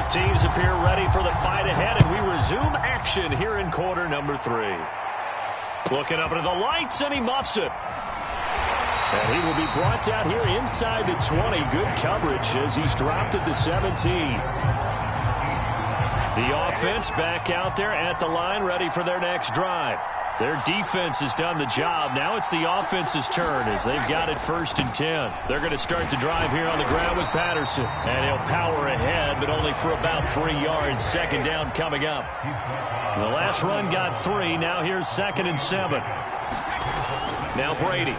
Both teams appear ready for the fight ahead, and we resume action here in quarter number 3. Looking up into the lights, and he muffs it. And he will be brought down here inside the 20. Good coverage as he's dropped at the 17. The offense back out there at the line, ready for their next drive. Their defense has done the job. Now it's the offense's turn as they've got it 1st and 10. They're going to start the drive here on the ground with Patterson. And he'll power ahead, but only for about 3 yards. 2nd down coming up. The last run got 3. Now here's 2nd and 7. Now Brady.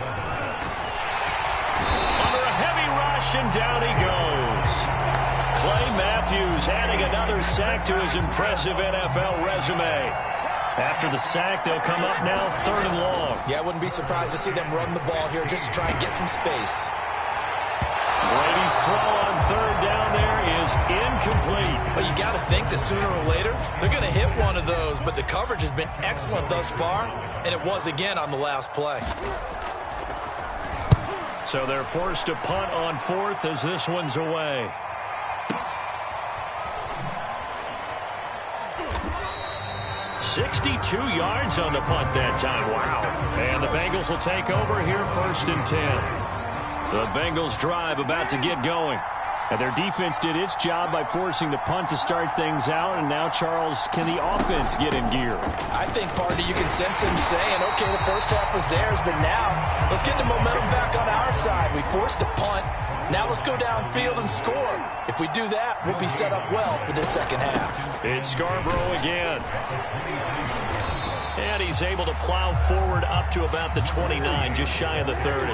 Under a heavy rush, and down he goes. Clay Matthews adding another sack to his impressive NFL resume. After the sack, they'll come up now 3rd and long. Yeah, I wouldn't be surprised to see them run the ball here just to try and get some space. Brady's throw on 3rd down there is incomplete. But you got to think that sooner or later, they're going to hit one of those, but the coverage has been excellent thus far, and it was again on the last play. So they're forced to punt on 4th as this one's away. .62 yards on the punt that time. Wow. And the Bengals will take over here 1st and 10. The Bengals drive about to get going. And their defense did its job by forcing the punt to start things out. And now, Charles, can the offense get in gear? I think, partner, you can sense him saying, okay, the first half was theirs, but now let's get the momentum back on our side. We forced a punt. Now let's go downfield and score. If we do that, we'll be set up well for the 2nd half. It's Scarborough again. And he's able to plow forward up to about the 29, just shy of the 30.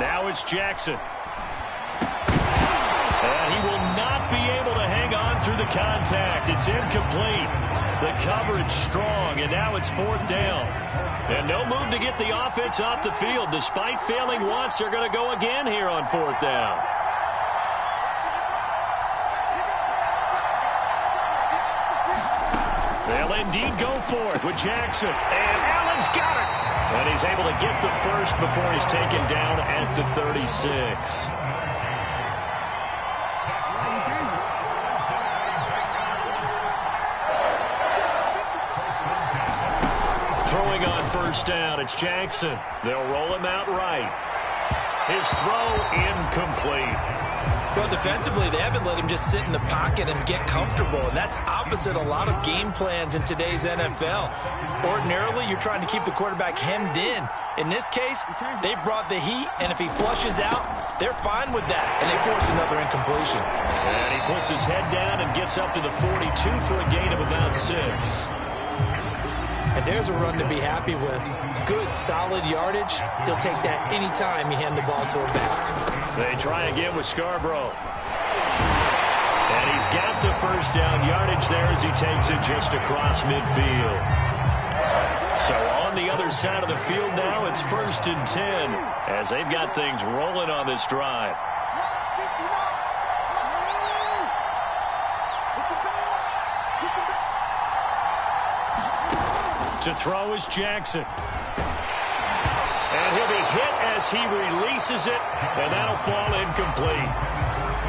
Now it's Jackson. And he will not be able to hang on through the contact. It's incomplete. The coverage strong, and now it's 4th down. And no move to get the offense off the field. Despite failing once, they're going to go again here on 4th down. They'll indeed go for it with Jackson. And Allen's got it. And he's able to get the first before he's taken down at the 36. Throwing on 1st down, it's Jackson. They'll roll him out right. His throw incomplete. Well, defensively, they haven't let him just sit in the pocket and get comfortable, and that's opposite a lot of game plans in today's NFL. Ordinarily, you're trying to keep the quarterback hemmed in. In this case, they brought the heat, and if he flushes out, they're fine with that, and they force another incompletion. And he puts his head down and gets up to the 42 for a gain of about 6. And there's a run to be happy with. Good, solid yardage. He'll take that anytime you hand the ball to a back. They try again with Scarborough. And he's got the 1st down yardage there as he takes it just across midfield. So on the other side of the field now, it's 1st and 10 as they've got things rolling on this drive. To throw is Jackson. And he'll be hit as he releases it, and that'll fall incomplete.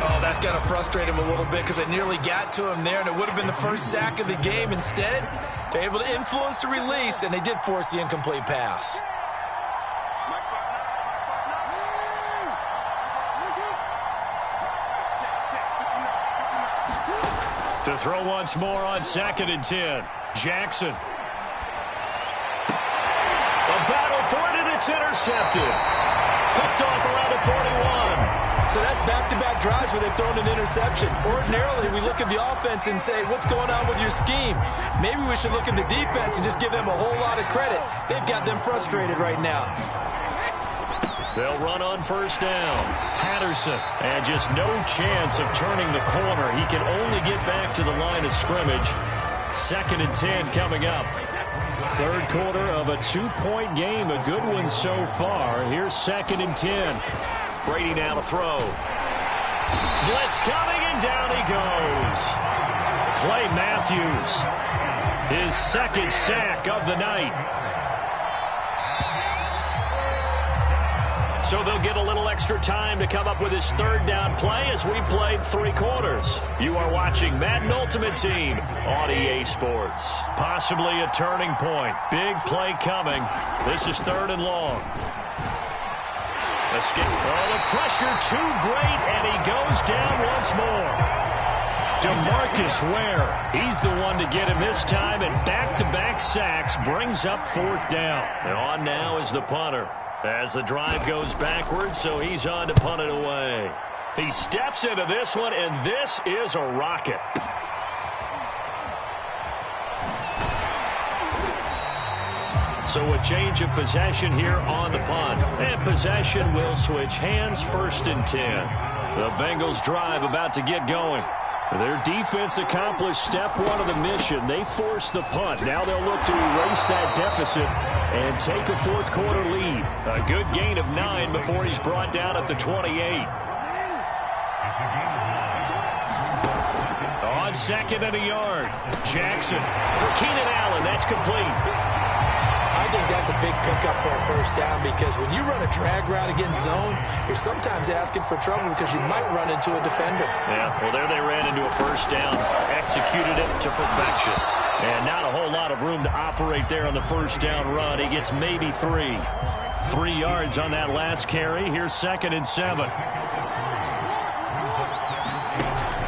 Oh, that's got to frustrate him a little bit because it nearly got to him there, and it would have been the first sack of the game. Instead, they're able to influence the release, and they did force the incomplete pass. To throw once more on 2nd and 10. Jackson. For it, and it's intercepted. Picked off around the 41. So that's back-to-back drives where they've thrown an interception. Ordinarily, we look at the offense and say, what's going on with your scheme? Maybe we should look at the defense and just give them a whole lot of credit. They've got them frustrated right now. They'll run on 1st down. Patterson, and just no chance of turning the corner. He can only get back to the line of scrimmage. 2nd and 10 coming up. 3rd quarter of a 2-point game. A good one so far. Here's 2nd and 10. Brady now to throw. Blitz coming, and down he goes. Clay Matthews. His 2nd sack of the night. So So they'll get a little extra time to come up with his third down play as we played 3 quarters. You are watching Madden Ultimate Team on EA Sports. Possibly a turning point. Big play coming. This is 3rd and long. Escape. Oh, the pressure too great, and he goes down once more. DeMarcus Ware, he's the one to get him this time, and back-to-back sacks brings up 4th down. And on now is the punter as the drive goes backwards, so he's on to punt it away. He steps into this one, and this is a rocket. So a change of possession here on the punt. And possession will switch hands, 1st and 10. The Bengals drive about to get going. Their defense accomplished step 1 of the mission. They forced the punt. Now they'll look to erase that deficit and take a 4th quarter lead. A good gain of 9 before he's brought down at the 28. On 2nd and a yard. Jackson for Keenan Allen. That's complete. I think that's a big pickup for a 1st down because when you run a drag route against zone, you're sometimes asking for trouble because you might run into a defender. Yeah, well, there they ran into a 1st down, executed it to perfection. And not a whole lot of room to operate there on the 1st down run. He gets maybe 3. 3 yards on that last carry. Here's 2nd and 7.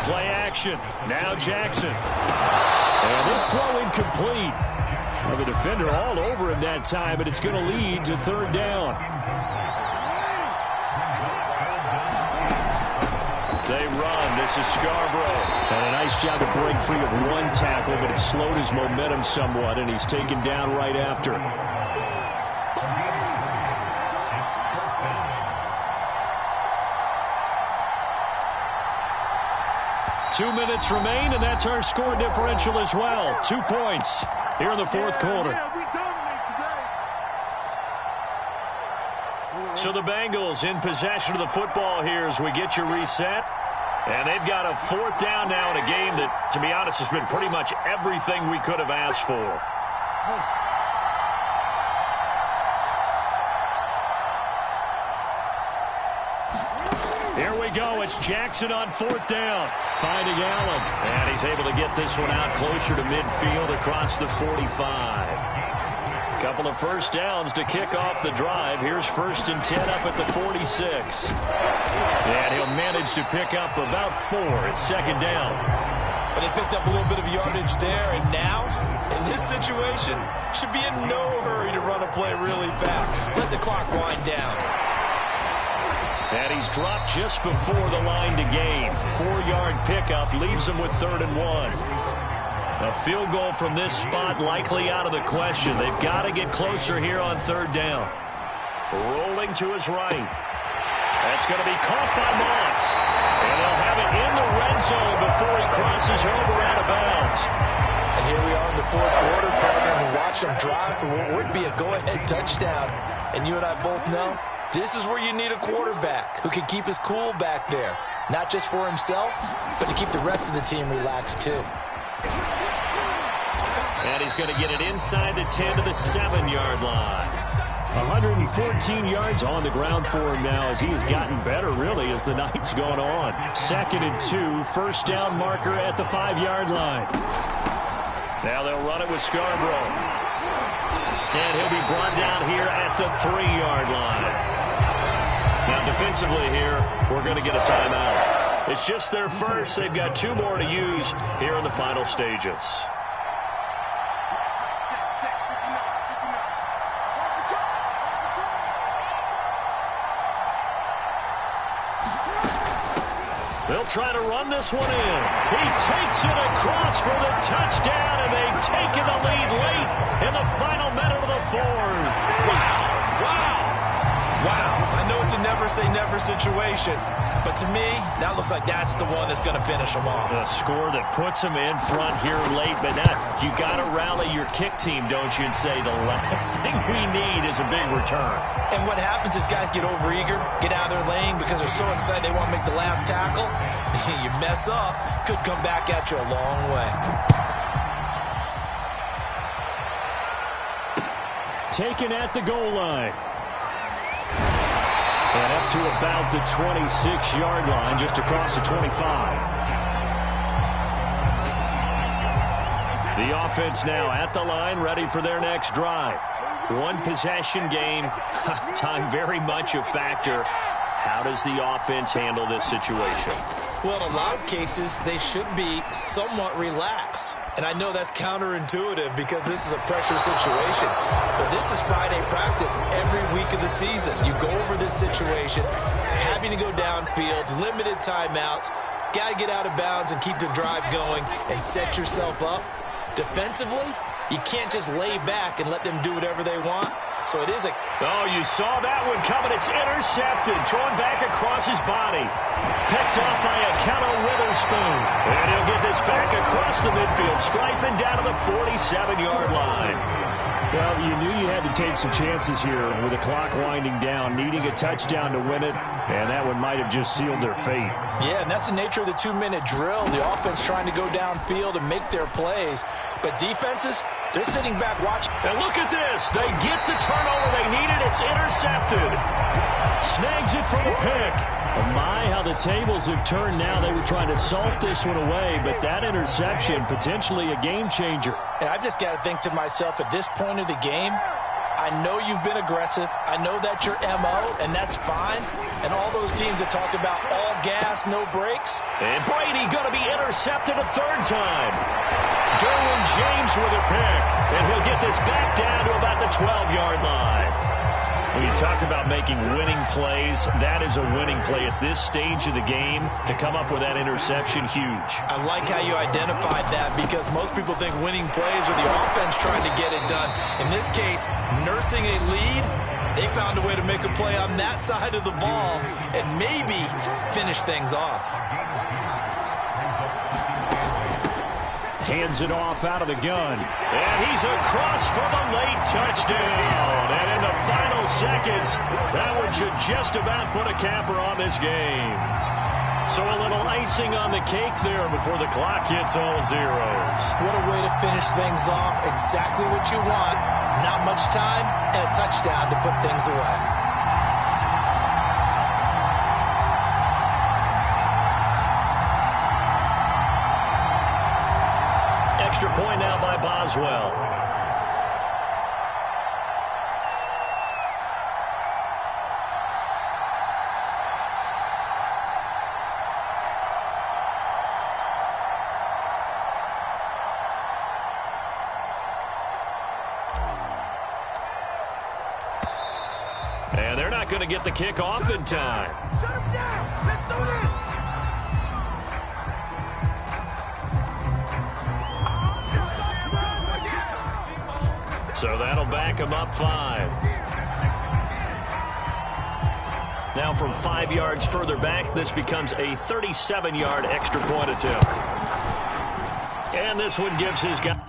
Play action. Now Jackson. And this throw incomplete. Well, the defender all over him that time, but it's going to lead to 3rd down. They run. This is Scarborough. And a nice job to break free of 1 tackle, but it slowed his momentum somewhat, and he's taken down right after. 2 minutes remain, and that's our score differential as well. 2 points here in the 4th quarter. So the Bengals in possession of the football here as we get you reset. And they've got a 4th down now in a game that, to be honest, has been pretty much everything we could have asked for. Here we go. It's Jackson on 4th down. Finding Allen. And he's able to get this one out closer to midfield across the 45. Couple of 1st downs to kick off the drive. Here's 1st and 10 up at the 46. And he'll manage to pick up about 4 at 2nd down. But they picked up a little bit of yardage there, and now, in this situation, should be in no hurry to run a play really fast. Let the clock wind down. And he's dropped just before the line to gain. 4-yard pickup leaves him with 3rd and 1. A field goal from this spot likely out of the question. They've got to get closer here on 3rd down. Rolling to his right. That's going to be caught by Moss. And they'll have it in the red zone before he crosses over out of bounds. And here we are in the 4th quarter, partner, and watch them drive for what would be a go-ahead touchdown. And you and I both know this is where you need a quarterback who can keep his cool back there. Not just for himself, but to keep the rest of the team relaxed too. And he's going to get it inside the 10 to the 7-yard line. 114 yards on the ground for him now as he has gotten better, really, as the night's gone on. 2nd and 2, 1st down marker at the 5-yard line. Now they'll run it with Scarborough. And he'll be brought down here at the 3-yard line. Now, defensively here, we're going to get a timeout. It's just their first. They've got 2 more to use here in the final stages. They'll try to run this one in. He takes it across for the touchdown, and they've taken the lead late in the final minute of the 4th. Wow. I know it's a never-say-never situation, but to me, that looks like that's the one that's going to finish them off. A score that puts them in front here late, but not. You got to rally your kick team, don't you, and say the last thing we need is a big return. And what happens is guys get overeager, get out of their lane because they're so excited they want to make the last tackle. You mess up, could come back at you a long way. Taken at the goal line. And up to about the 26-yard line, just across the 25. The offense now at the line, ready for their next drive. One possession game. Time very much a factor. How does the offense handle this situation? Well, in a lot of cases, they should be somewhat relaxed. And I know that's counterintuitive because this is a pressure situation. But this is Friday practice every week of the season. You go over this situation, having to go downfield, limited timeouts, got to get out of bounds and keep the drive going and set yourself up. Defensively, you can't just lay back and let them do whatever they want. So it is a... Oh, you saw that one coming. It's intercepted. Thrown back across his body. Picked off by Akello Witherspoon. And he'll get this back across the midfield, striping down to the 47-yard line. Well, you knew you had to take some chances here with the clock winding down, needing a touchdown to win it, and that one might have just sealed their fate. Yeah, and that's the nature of the 2-minute drill. The offense trying to go downfield and make their plays. But defenses, they're sitting back watching. And look at this. They get the turnover they needed. It's intercepted. Snags it for the pick. Oh my, how the tables have turned now. They were trying to salt this one away, but that interception, potentially a game changer. And I've just got to think to myself, at this point of the game, I know you've been aggressive. I know that's your MO, and that's fine. And all those teams that talk about all gas, no brakes. And Brady going to be intercepted a third time. Derwin James with a pick. And he'll get this back down to about the 12-yard line. When you talk about making winning plays, that is a winning play at this stage of the game. To come up with that interception, huge. I like how you identified that because most people think winning plays are the offense trying to get it done. In this case, nursing a lead, they found a way to make a play on that side of the ball and maybe finish things off. Hands it off out of the gun. And he's across for the late touchdown. And in the final seconds, that one should just about put a capper on this game. So a little icing on the cake there before the clock hits all zeros. What a way to finish things off. Exactly what you want. Not much time and a touchdown to put things away. Extra point now by Boswell. And they're not going to get the kick off in time. Shut him down. Let's do this. So that'll back him up 5. Now from 5 yards further back, this becomes a 37-yard extra point attempt. And this one gives his guy...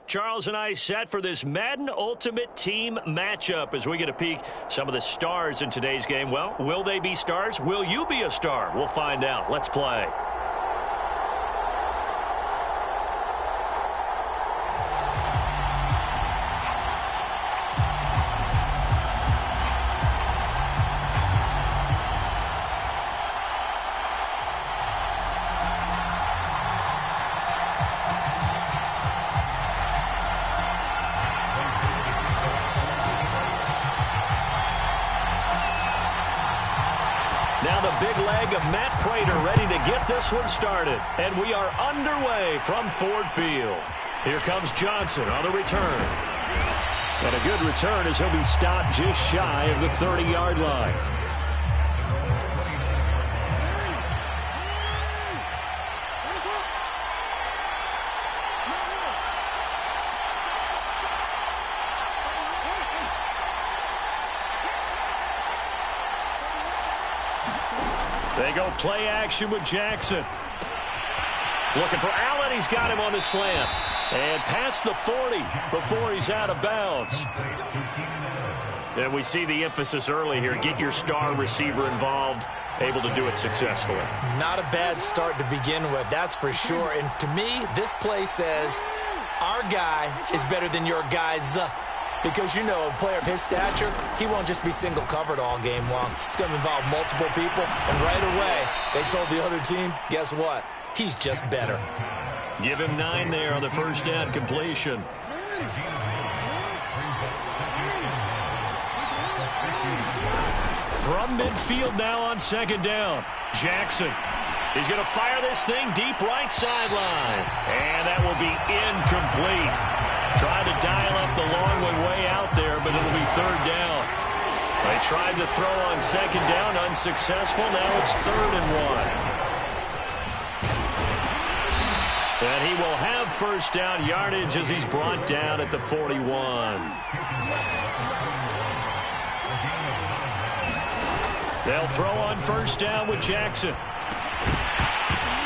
Charles and I set for this Madden Ultimate Team matchup as we get a peek some of the stars in today's game. Well, will they be stars? Will you be a star? We'll find out. Let's play. Now the big leg of Matt Prater ready to get this one started. And we are underway from Ford Field. Here comes Johnson on the return. And a good return as he'll be stopped just shy of the 30-yard line. They go play action with Jackson. Looking for Allen. He's got him on the slant. And past the 40 before he's out of bounds. And we see the emphasis early here. Get your star receiver involved. Able to do it successfully. Not a bad start to begin with, that's for sure. And to me, this play says our guy is better than your guys. Because, you know, a player of his stature, he won't just be single covered all game long. It's going to involve multiple people. And right away, they told the other team, guess what? He's just better. Give him 9 there on the first down completion. From midfield now on second down. Jackson. He's going to fire this thing deep right sideline. And that will be incomplete. Tried to dial up the long one way out there, but it'll be third down. They tried to throw on second down, unsuccessful. Now it's 3rd and 1. And he will have first down yardage as he's brought down at the 41. They'll throw on first down with Jackson.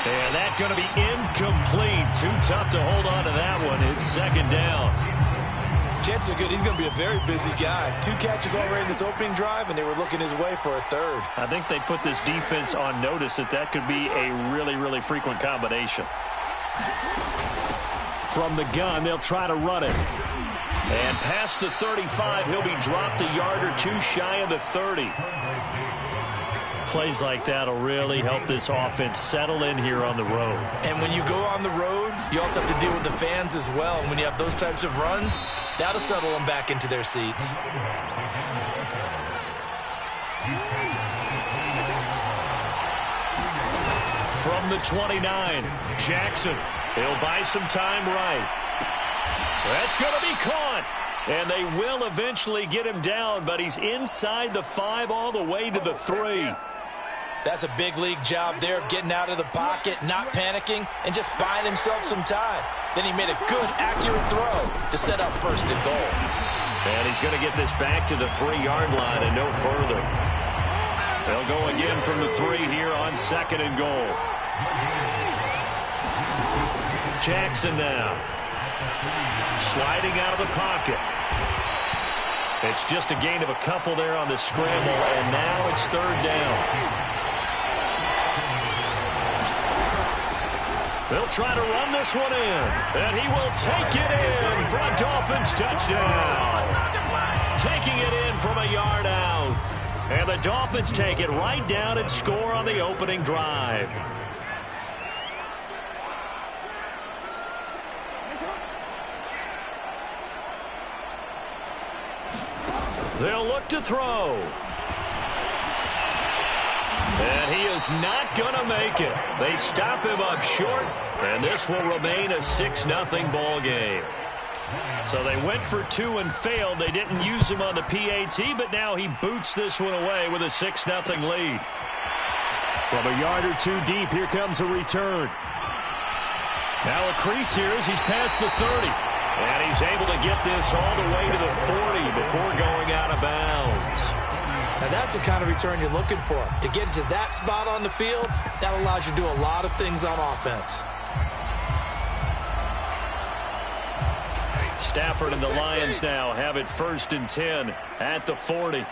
And that's going to be incomplete. Too tough to hold on to that one. It's second down. Chances are good. He's going to be a very busy guy. 2 catches already in this opening drive, and they were looking his way for a 3rd. I think they put this defense on notice that could be a really, really frequent combination. From the gun, they'll try to run it. And past the 35, he'll be dropped a yard or 2 shy of the 30. Plays like that will really help this offense settle in here on the road. And when you go on the road, you also have to deal with the fans as well. And when you have those types of runs, that'll settle them back into their seats. From the 29, Jackson. He'll buy some time right. That's going to be caught. And they will eventually get him down, but he's inside the 5 all the way to the 3. That's a big league job there of getting out of the pocket, not panicking, and just buying himself some time. Then he made a good, accurate throw to set up 1st and goal. And he's going to get this back to the 3-yard line and no further. They'll go again from the 3 here on 2nd and goal. Jackson now. Sliding out of the pocket. It's just a gain of a couple there on the scramble, and now it's 3rd down. They'll try to run this one in, and he will take it in for a Dolphins touchdown. Taking it in from a yard out. And the Dolphins take it right down and score on the opening drive. They'll look to throw. And he is not going to make it. They stop him up short, and this will remain a 6-0 ball game. So they went for 2 and failed. They didn't use him on the PAT, but now he boots this one away with a 6-0 lead. From a yard or 2 deep, here comes a return. Now a crease here as he's past the 30. And he's able to get this all the way to the 40 before going out of bounds. Now that's the kind of return you're looking for. To get to that spot on the field, that allows you to do a lot of things on offense. Stafford and the Lions now have it 1st and 10 at the 40.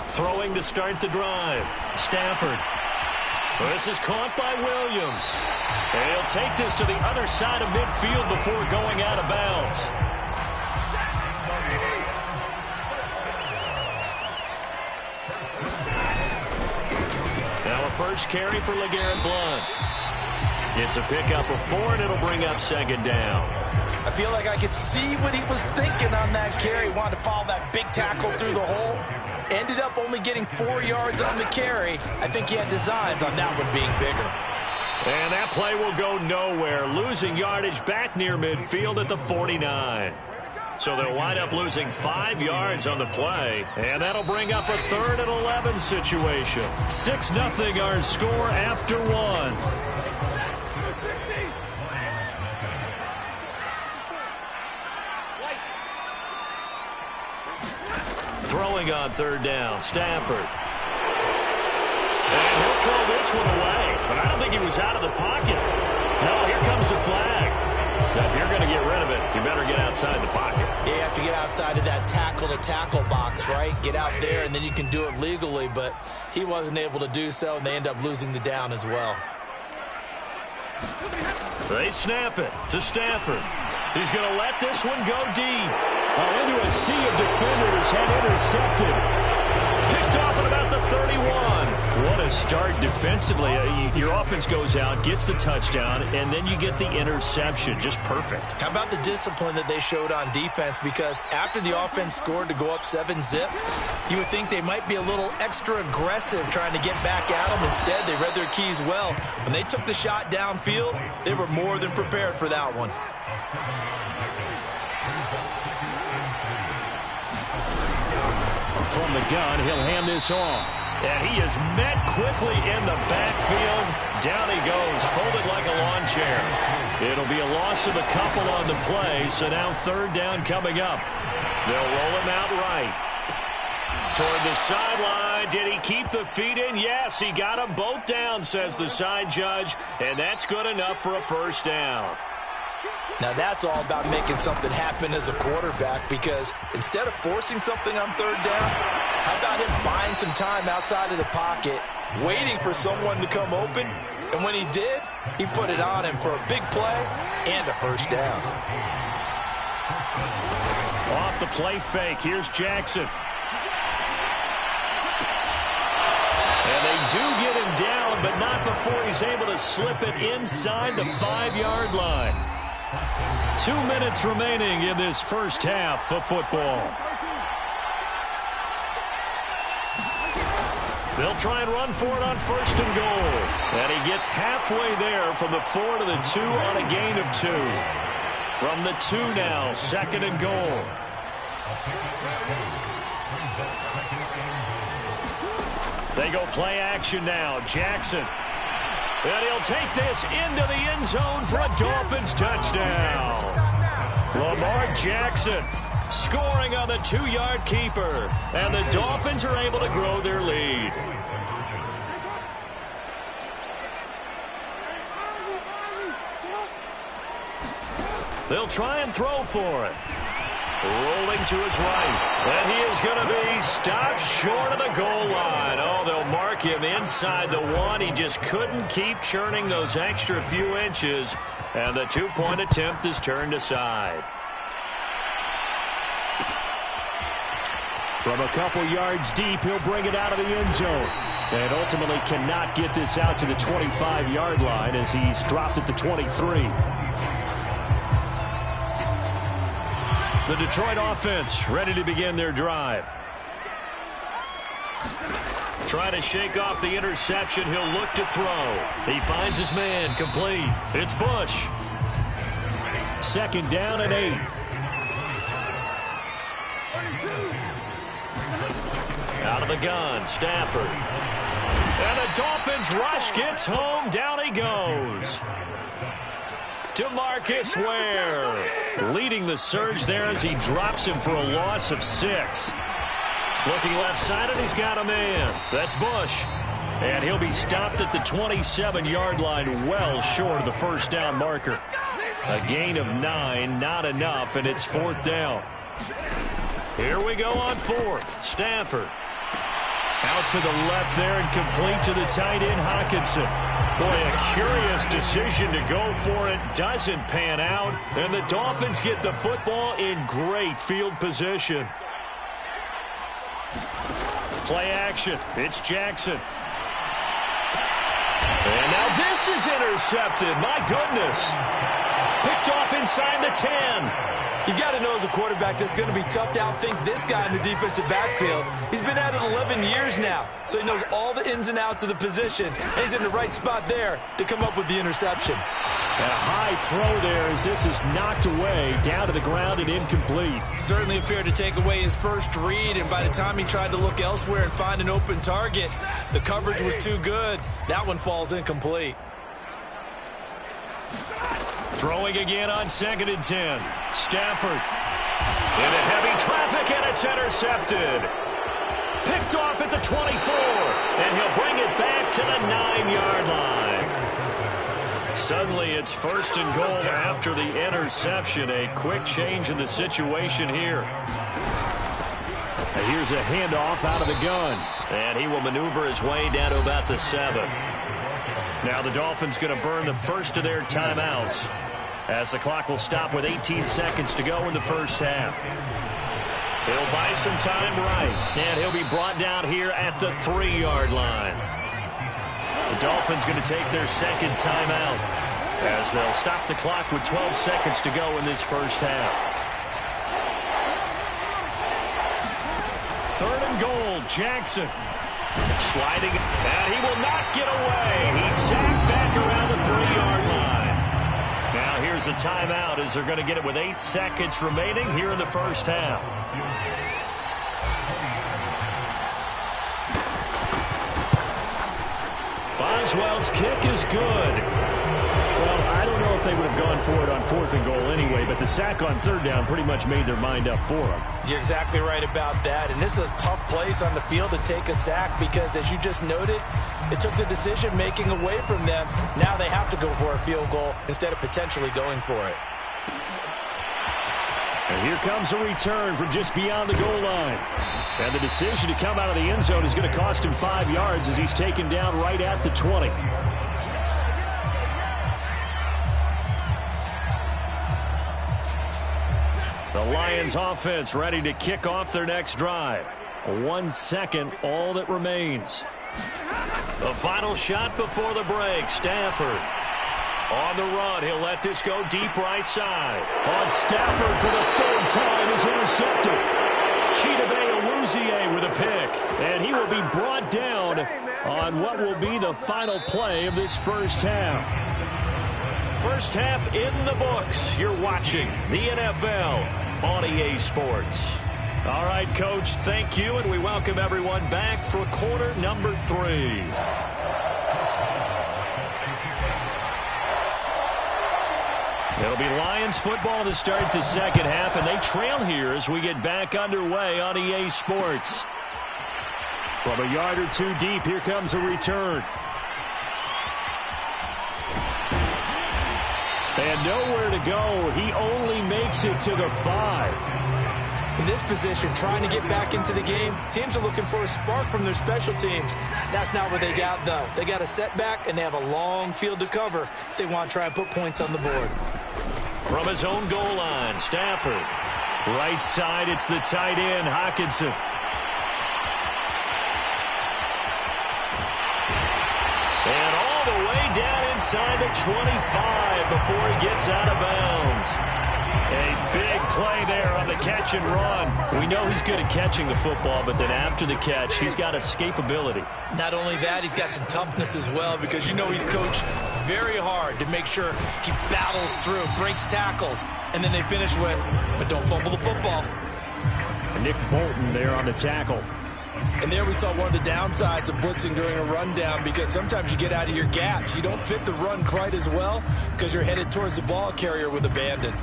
Throwing to start the drive. Stafford. This is caught by Williams. And he'll take this to the other side of midfield before going out of bounds. Now a first carry for LeGarrette Blount. It's a pickup of 4, and it'll bring up 2nd down. I feel like I could see what he was thinking on that carry. Wanted to follow that big tackle through the hole. Ended up only getting 4 yards on the carry. I think he had designs on that one being bigger. And that play will go nowhere. Losing yardage back near midfield at the 49. So they'll wind up losing 5 yards on the play. And that'll bring up a 3rd and 11 situation. 6-0 our score after 1. Throwing on 3rd down, Stafford. And he'll throw this one away. But I don't think he was out of the pocket. No, here comes the flag. Now, if you're going to get rid of it, you better get outside the pocket. Yeah, you have to get outside of that tackle-to-tackle box, right? Get out there, and then you can do it legally. But he wasn't able to do so, and they end up losing the down as well. They snap it to Stafford. He's going to let this one go deep. Into a sea of defenders and intercepted. Picked off at about the 31. What a start defensively. Your offense goes out, gets the touchdown, and then you get the interception. Just perfect. How about the discipline that they showed on defense? Because after the offense scored to go up 7-zip, you would think they might be a little extra aggressive trying to get back at them. Instead, they read their keys well. When they took the shot downfield, they were more than prepared for that one. From the gun, he'll hand this off. And he is met quickly in the backfield. Down he goes, folded like a lawn chair. It'll be a loss of a couple on the play, so now 3rd down coming up. They'll roll him out right. Toward the sideline. Did he keep the feet in? Yes, he got them both down, says the side judge. And that's good enough for a 1st down. Now that's all about making something happen as a quarterback, because instead of forcing something on 3rd down, how about him buying some time outside of the pocket, waiting for someone to come open, and when he did, he put it on him for a big play and a 1st down. Off the play fake, here's Jackson. And they do get him down, but not before he's able to slip it inside the 5-yard line. 2 minutes remaining in this first half of football. They'll try and run for it on 1st and goal. And he gets halfway there from the 4 to the 2 on a gain of 2. From the 2 now, 2nd and goal. They go play action now. Jackson. And he'll take this into the end zone for a Dolphins touchdown. Lamar Jackson scoring on the 2-yard keeper. And the Dolphins are able to grow their lead. They'll try and throw for it. Rolling to his right. And he is going to be stopped short of the goal line. Oh, they'll mark him inside the 1. He just couldn't keep churning those extra few inches. And the 2-point attempt is turned aside. From a couple yards deep, he'll bring it out of the end zone. And ultimately cannot get this out to the 25-yard line as he's dropped at the 23. The Detroit offense ready to begin their drive. Trying to shake off the interception. He'll look to throw. He finds his man complete. It's Bush. 2nd down and 8. Out of the gun, Stafford. And the Dolphins rush gets home. Down he goes. DeMarcus Ware leading the surge there as he drops him for a loss of 6. Looking left-sided, he's got a man. That's Bush. And he'll be stopped at the 27-yard line, well short of the 1st down marker. A gain of 9, not enough, and it's 4th down. Here we go on 4th. Stafford. Out to the left there and complete to the tight end, Hockenson. Boy, a curious decision to go for it. Doesn't pan out. And the Dolphins get the football in great field position. Play action. It's Jackson. And now this is intercepted. My goodness. Picked off inside the 10. You've got to know as a quarterback that's going to be tough to outthink this guy in the defensive backfield. He's been at it 11 years now, so he knows all the ins and outs of the position. And he's in the right spot there to come up with the interception. And a high throw there as this is knocked away, down to the ground and incomplete. Certainly appeared to take away his first read, and by the time he tried to look elsewhere and find an open target, the coverage was too good. That one falls incomplete. Throwing again on 2nd and 10. Stafford. Into heavy traffic, and it's intercepted. Picked off at the 24. And he'll bring it back to the 9-yard line. Suddenly it's 1st and goal after the interception. A quick change in the situation here. And here's a handoff out of the gun. And he will maneuver his way down to about the 7. Now the Dolphins going to burn the first of their timeouts, as the clock will stop with 18 seconds to go in the first half. He'll buy some time right, and he'll be brought down here at the 3-yard line. The Dolphins going to take their 2nd timeout, as they'll stop the clock with 12 seconds to go in this first half. 3rd and goal, Jackson. Sliding, and he will not get away. He's sacked back around the 3-yard line. Now here's a timeout as they're going to get it with 8 seconds remaining here in the first half. Boswell's kick is good. Well, I don't know if they would have gone for it on 4th and goal anyway, but the sack on 3rd down pretty much made their mind up for them. You're exactly right about that, and this is a tough place on the field to take a sack because, as you just noted, it took the decision-making away from them. Now they have to go for a field goal instead of potentially going for it. And here comes a return from just beyond the goal line. And the decision to come out of the end zone is going to cost him 5 yards as he's taken down right at the 20. The Lions offense ready to kick off their next drive. 1 second, all that remains. The final shot before the break. Stafford on the run. He'll let this go deep right side. On Stafford for the 3rd time is intercepted. Chidobe Awuzie with a pick. And he will be brought down on what will be the final play of this first half. First half in the books. You're watching the NFL on EA Sports. All right, Coach, thank you, and we welcome everyone back for quarter number 3. It'll be Lions football to start the second half, and they trail here as we get back underway on EA Sports. From a yard or 2 deep, here comes a return. And nowhere to go. He only makes it to the 5. In this position, trying to get back into the game, teams are looking for a spark from their special teams. That's not what they got, though. They got a setback, and they have a long field to cover if they want to try and put points on the board. From his own goal line, Stafford. Right side, it's the tight end, Hockenson. And all the way down inside the 25 before he gets out of bounds. A big play there on the catch and run. We know he's good at catching the football, but then after the catch, he's got escapability. Not only that, he's got some toughness as well because you know he's coached very hard to make sure he battles through, breaks tackles, and then they finish with, but don't fumble the football. And Nick Bolton there on the tackle. And there we saw one of the downsides of blitzing during a rundown because sometimes you get out of your gaps. You don't fit the run quite as well because you're headed towards the ball carrier with abandon.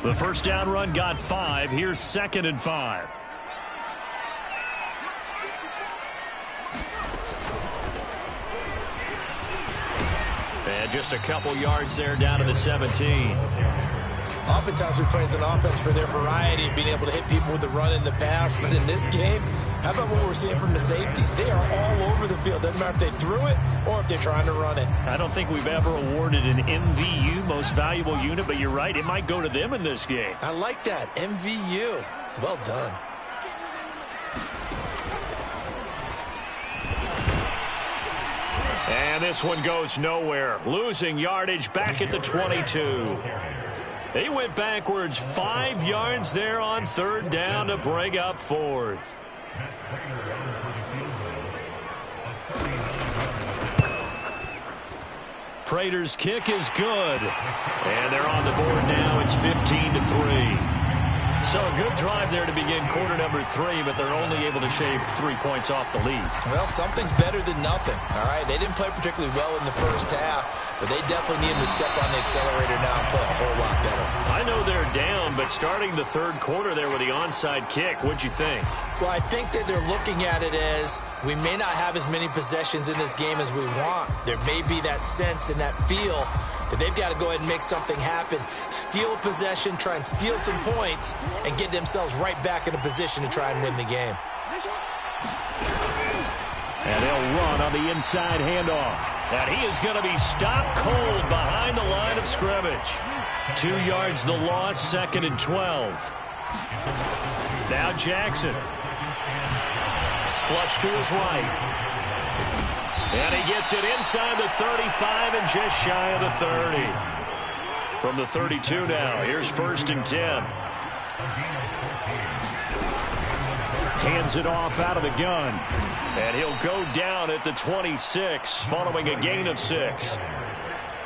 The first down run got 5. Here's 2nd and 5. And just a couple yards there down to the 17. Oftentimes we praise an offense for their variety of being able to hit people with the run and the pass. But in this game, how about what we're seeing from the safeties? They are all over the field. Doesn't matter if they threw it or if they're trying to run it. I don't think we've ever awarded an MVU, most valuable unit, but you're right. It might go to them in this game. I like that. MVU. Well done. And this one goes nowhere. Losing yardage back at the 22. They went backwards 5 yards there on third down to bring up fourth. Prater's kick is good. And they're on the board now. It's 15-3. So a good drive there to begin quarter number 3, but they're only able to shave 3 points off the lead. Well, something's better than nothing, all right? They didn't play particularly well in the first half, but they definitely needed to step on the accelerator now and play a whole lot better. I know they're down, but starting the third quarter there with the onside kick, what'd you think? Well, I think that they're looking at it as we may not have as many possessions in this game as we want. There may be that sense and that feel that they've got to go ahead and make something happen, steal a possession, try and steal some points, and get themselves right back in a position to try and win the game. And they'll run on the inside handoff. And he is going to be stopped cold behind the line of scrimmage. 2 yards the loss, 2nd and 12. Now Jackson. Flush to his right. And he gets it inside the 35 and just shy of the 30. From the 32 now, here's 1st and 10. Hands it off out of the gun. And he'll go down at the 26 following a gain of 6.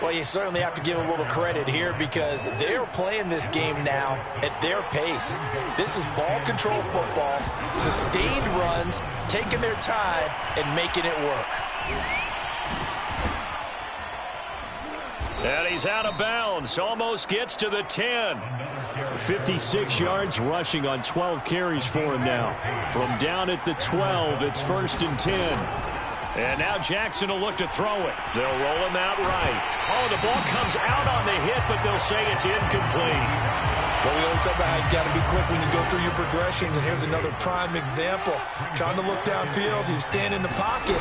Well, you certainly have to give a little credit here because they're playing this game now at their pace. This is ball control football, sustained runs, taking their time and making it work. And he's out of bounds. Almost gets to the 10. 56 yards rushing on 12 carries for him now. From down at the 12, it's 1st and 10. And now Jackson will look to throw it. They'll roll him out right. Oh, the ball comes out on the hit, but they'll say it's incomplete. Well, we always talk about how you got to be quick when you go through your progressions, and here's another prime example. Trying to look downfield, he was standing in the pocket,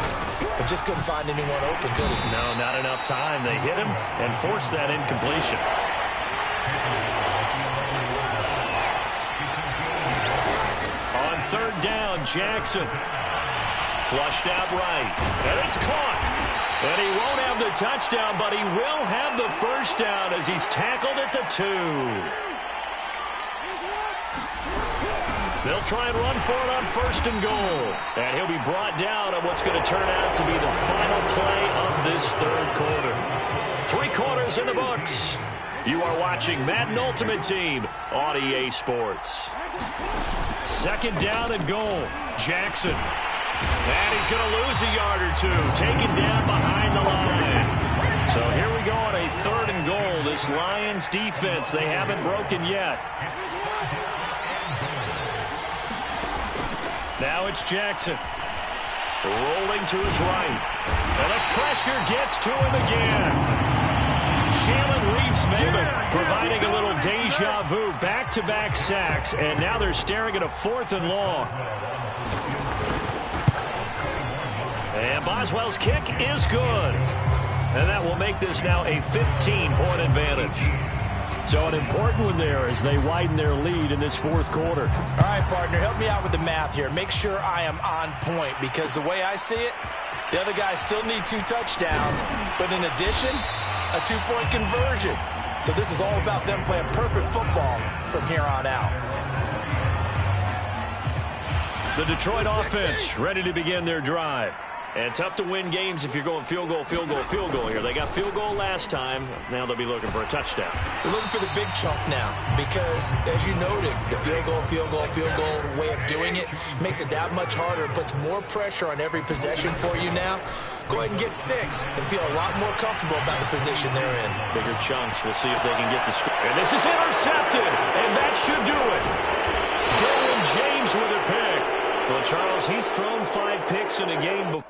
but just couldn't find anyone open, could he? No, not enough time. They hit him and forced that incompletion. On third down, Jackson. Flushed out right, and it's caught. And he won't have the touchdown, but he will have the first down as he's tackled at the 2. They'll try and run for it on 1st and goal. And he'll be brought down on what's going to turn out to be the final play of this third quarter. 3 quarters in the books. You are watching Madden Ultimate Team on EA Sports. 2nd down and goal. Jackson. And he's going to lose a yard or 2. Taken down behind the line. So here we go on a 3rd and goal. This Lions defense, they haven't broken yet. Now it's Jackson. Rolling to his right. And the pressure gets to him again. Jalen Reeves-Maybin providing a little deja vu. Back-to-back sacks. And now they're staring at a 4th and long. And Boswell's kick is good. And that will make this now a 15-point advantage. So an important one there as they widen their lead in this 4th quarter. All right, partner, help me out with the math here. Make sure I am on point because the way I see it, the other guys still need 2 touchdowns, but in addition, a 2-point conversion. So this is all about them playing perfect football from here on out. The Detroit offense ready to begin their drive. And tough to win games if you're going field goal, field goal, field goal here. They got field goal last time. Now they'll be looking for a touchdown. They're looking for the big chunk now because, as you noted, the field goal way of doing it makes it that much harder and puts more pressure on every possession for you now. Go ahead and get 6 and feel a lot more comfortable about the position they're in. Bigger chunks. We'll see if they can get the score. And this is intercepted, and that should do it. Derwin James with a pick. Well, Charles, he's thrown 5 picks in a game before.